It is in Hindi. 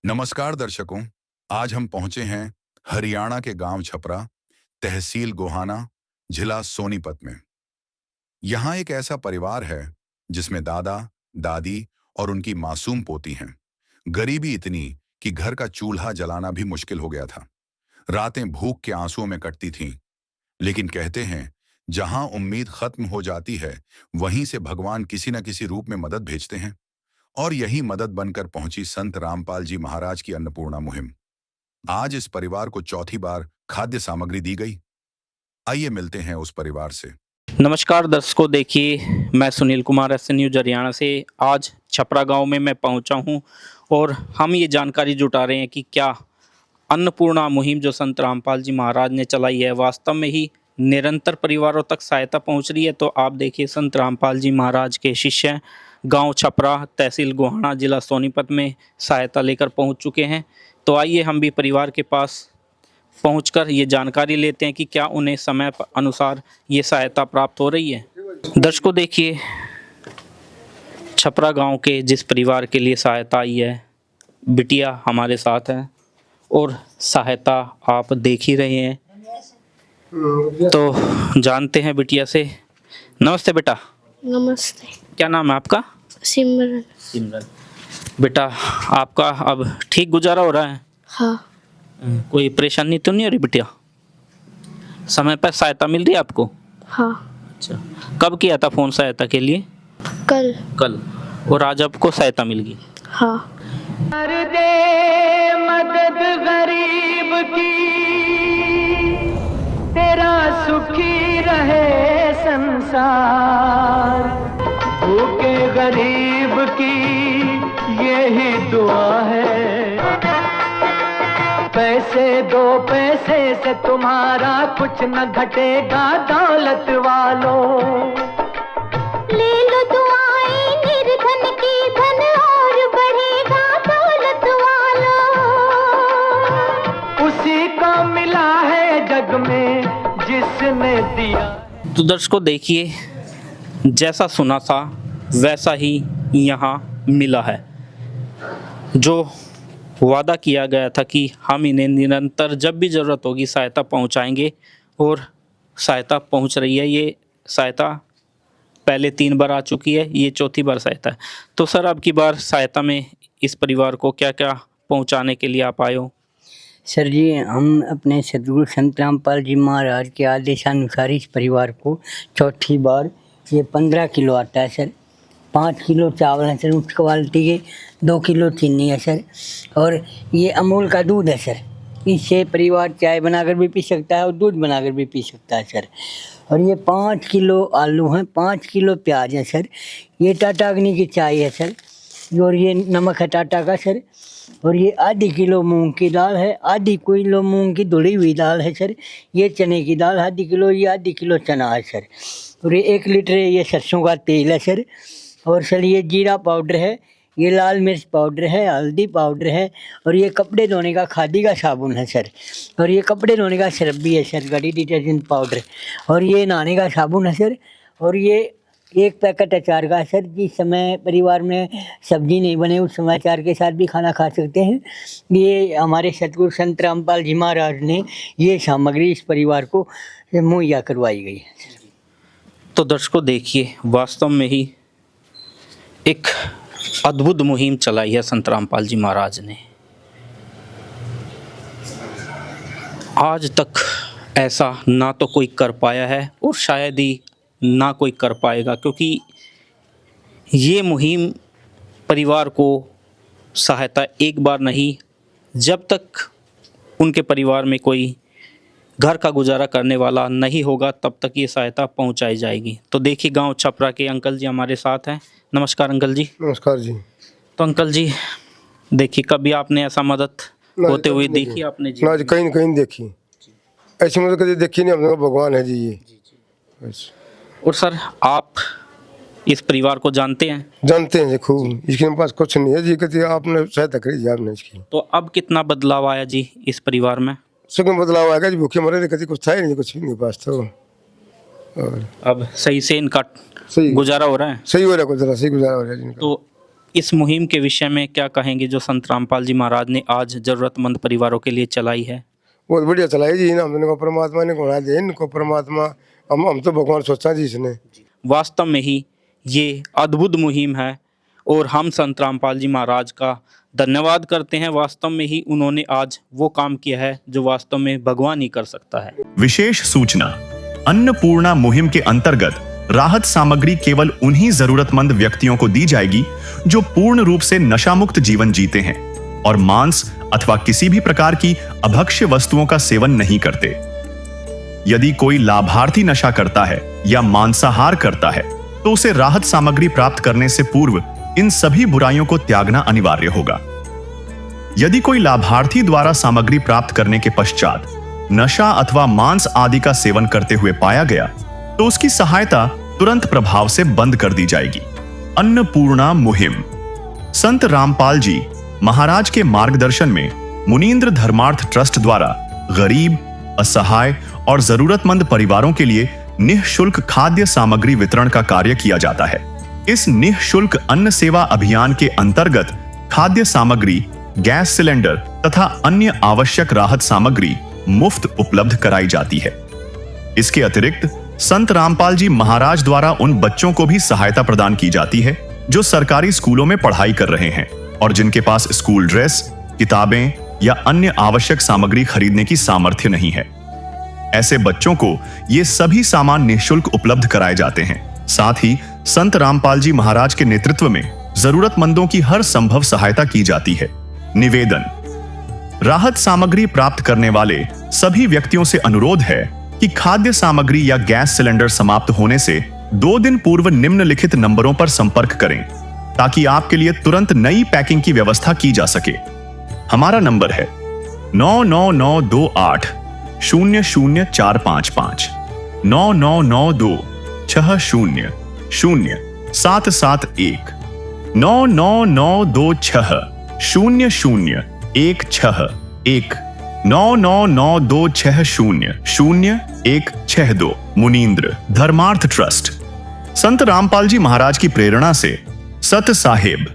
नमस्कार दर्शकों, आज हम पहुंचे हैं हरियाणा के गांव छपरा, तहसील गोहाना, जिला सोनीपत में। यहाँ एक ऐसा परिवार है जिसमें दादा, दादी और उनकी मासूम पोती हैं। गरीबी इतनी कि घर का चूल्हा जलाना भी मुश्किल हो गया था। रातें भूख के आंसुओं में कटती थीं, लेकिन कहते हैं जहां उम्मीद खत्म हो जाती है, वहीं से भगवान किसी न किसी रूप में मदद भेजते हैं। और यही मदद बनकर पहुंची संत रामपाल जी महाराज की अन्नपूर्णा मुहिम। आज इस परिवार को चौथी बार खाद्य सामग्री दी गई। आइए मिलते हैं उस परिवार से। नमस्कार दर्शकों, देखिए मैं सुनील कुमार SN न्यूज़ हरियाणा से आज छपरा गांव में मैं पहुंचा हूं और हम ये जानकारी जुटा रहे हैं कि क्या अन्नपूर्णा मुहिम जो संत रामपाल जी महाराज ने चलाई है वास्तव में ही निरंतर परिवारों तक सहायता पहुंच रही है। तो आप देखिए संत रामपाल जी महाराज के शिष्य गांव छपरा, तहसील गोहाना, जिला सोनीपत में सहायता लेकर पहुंच चुके हैं। तो आइए हम भी परिवार के पास पहुंचकर ये जानकारी लेते हैं कि क्या उन्हें समय अनुसार ये सहायता प्राप्त हो रही है। दर्शकों देखिए, छपरा गांव के जिस परिवार के लिए सहायता आई है, बिटिया हमारे साथ है और सहायता आप देख ही रहे हैं। तो जानते हैं बिटिया से। नमस्ते बेटा। नमस्ते। क्या नाम है आपका? सिमरन। सिमरन। बेटा आपका अब ठीक गुजारा हो रहा है? हाँ। कोई परेशानी तो नहीं हो रही बिटिया? समय पर सहायता मिल रही है आपको? हाँ। अच्छा, कब किया था फोन सहायता के लिए? कल। और आज आपको सहायता मिल गई? हाँ। कर दे मदद गरीब की, तेरा सुखी रहे संसार। भूखे गरीब की यही दुआ है। पैसे दो, पैसे से तुम्हारा कुछ न घटेगा दौलत वालों। ले लो दुआएं निर्धन की, धन और बढ़ेगा दौलत वालों। उसी को मिला है जग में जिसने दिया। तो दर्शकों देखिए, जैसा सुना था वैसा ही यहाँ मिला है। जो वादा किया गया था कि हम इन्हें निरंतर जब भी ज़रूरत होगी सहायता पहुँचाएंगे, और सहायता पहुँच रही है। ये सहायता पहले 3 बार आ चुकी है, ये चौथी बार सहायता है। तो सर, अब की बार सहायता में इस परिवार को क्या क्या पहुँचाने के लिए आप आए हो? सर जी, हम अपने सदगुरु संत रामपाल जी महाराज के आदेशानुसार इस परिवार को चौथी बार ये 15 किलो आटा है सर, 5 किलो चावल है सर उच्च क्वालिटी के, 2 किलो चीनी है सर, और ये अमूल का दूध है सर। इससे परिवार चाय बनाकर भी पी सकता है और दूध बनाकर भी पी सकता है सर। और ये 5 किलो आलू हैं, 5 किलो प्याज है सर, ये टाटा अग्नि की चाय है सर, और ये नमक है टाटा का सर, और ये आधी किलो मूंग की दाल है, आधी किलो मूंग की धुली हुई दाल है सर, ये चने की दाल आधी किलो, ये आधी किलो चना है सर, और ये 1 लीटर ये सरसों का तेल है सर, और सर ये जीरा पाउडर है, ये लाल मिर्च पाउडर है, हल्दी पाउडर है, और ये कपड़े धोने का खादी का साबुन है सर, और ये कपड़े धोने का सरफ भी है सर, गाड़ी डिटर्जेंट पाउडर, और ये नहाने का साबुन है सर, और ये 1 पैकेट अचार का है सर। जिस समय परिवार में सब्जी नहीं बने उस समय अचार के साथ भी खाना खा सकते हैं। ये हमारे सतगुरु संत रामपाल जी महाराज ने ये सामग्री इस परिवार को मुहैया करवाई गई है। तो दर्शकों देखिए, वास्तव में ही एक अद्भुत मुहिम चलाई है संत रामपाल जी महाराज ने। आज तक ऐसा ना तो कोई कर पाया है और शायद ही ना कोई कर पाएगा, क्योंकि ये मुहिम परिवार को सहायता एक बार नहीं, जब तक उनके परिवार में कोई घर का गुजारा करने वाला नहीं होगा तब तक ये सहायता पहुंचाई जाएगी। तो देखिए, गांव छपरा के अंकल जी हमारे साथ हैं। नमस्कार अंकल जी। नमस्कार जी। तो अंकल जी देखिए, कभी आपने ऐसा मदद होते हुए देखी आपने जी? ना जी, कहीं कहीं देखी, ऐसी मदद कभी देखी नहीं। हम भगवान है जी ये। और सर, आप इस परिवार को जानते हैं? जानते हैं जी खूब। इसके पास कुछ नहीं है जी, कहती आपने सहायता करी जी आपने इसकी। तो अब कितना बदलाव आया जी इस परिवार में? सब बदलाव आएगा जी। भूखे मरे कभी कुछ था ही नहीं, कुछ भी नहीं पास तो। और अब सही से इनका सही गुजारा हो रहा है? सही हो रहा है, गुजारा सही गुजारा हो रहा है जी इनका। तो इस मुहिम के विषय में क्या कहेंगे जो संत रामपाल जी महाराज ने आज जरूरतमंद परिवारों के लिए चलाई है? बहुत बढ़िया चलाई जी, हमने को परमात्मा ने गुणा दे, इनको परमात्मा हम तो भगवान सोचा जी इसने। वास्तव में ही ये अद्भुत मुहिम है और हम संत रामपाल जी महाराज का धन्यवाद करते हैं। वास्तव में ही उन्होंने आज वो काम किया है जो वास्तव में भगवान ही कर सकता है। विशेष सूचना, अन्नपूर्णा मुहिम के अंतर्गत राहत सामग्री केवल उन्हीं जरूरतमंद व्यक्तियों को दी जाएगी जो पूर्ण रूप से नशा मुक्त जीवन जीते हैं और मांस अथवा किसी भी प्रकार की अभक्ष्य वस्तुओं का सेवन नहीं करते। यदि कोई लाभार्थी नशा करता है या मांसाहार करता है तो उसे राहत सामग्री प्राप्त करने से पूर्व इन सभी बुराइयों को त्यागना अनिवार्य होगा। यदि कोई लाभार्थी द्वारा सामग्री प्राप्त करने के पश्चात नशा अथवा मांस आदि का सेवन करते हुए पाया गया तो उसकी सहायता तुरंत प्रभाव से बंद कर दी जाएगी। अन्नपूर्णा मुहिम संत रामपाल जी महाराज के मार्गदर्शन में मुनींद्र धर्मार्थ ट्रस्ट द्वारा गरीब, असहाय और जरूरतमंद परिवारों के लिए निःशुल्क खाद्य सामग्री वितरण का कार्य किया जाता है। इस निःशुल्क अन्न सेवा अभियान के अंतर्गत खाद्य सामग्री, गैस सिलेंडर तथा अन्य आवश्यक राहत सामग्री मुफ्त उपलब्ध कराई जाती है। इसके अतिरिक्त संत रामपाल जी महाराज द्वारा उन बच्चों को भी सहायता प्रदान की जाती है जो सरकारी स्कूलों में पढ़ाई कर रहे हैं और जिनके पास स्कूल ड्रेस, किताबें या अन्य आवश्यक सामग्री खरीदने की सामर्थ्य नहीं है। ऐसे बच्चों को ये सभी सामान निःशुल्क उपलब्ध कराए जाते हैं। साथ ही संत रामपाल जी महाराज के नेतृत्व में जरूरतमंदों की हर संभव सहायता की जाती है। निवेदन, राहत सामग्री प्राप्त करने वाले सभी व्यक्तियों से अनुरोध है कि खाद्य सामग्री या गैस सिलेंडर समाप्त होने से 2 दिन पूर्व निम्नलिखित नंबरों पर संपर्क करें ताकि आपके लिए तुरंत नई पैकिंग की व्यवस्था की जा सके। हमारा नंबर है 99928 00455 9992 60 0771 99926 0016 99926000162 मुनींद्र धर्मार्थ ट्रस्ट। संत रामपाल जी महाराज की प्रेरणा से सत साहेब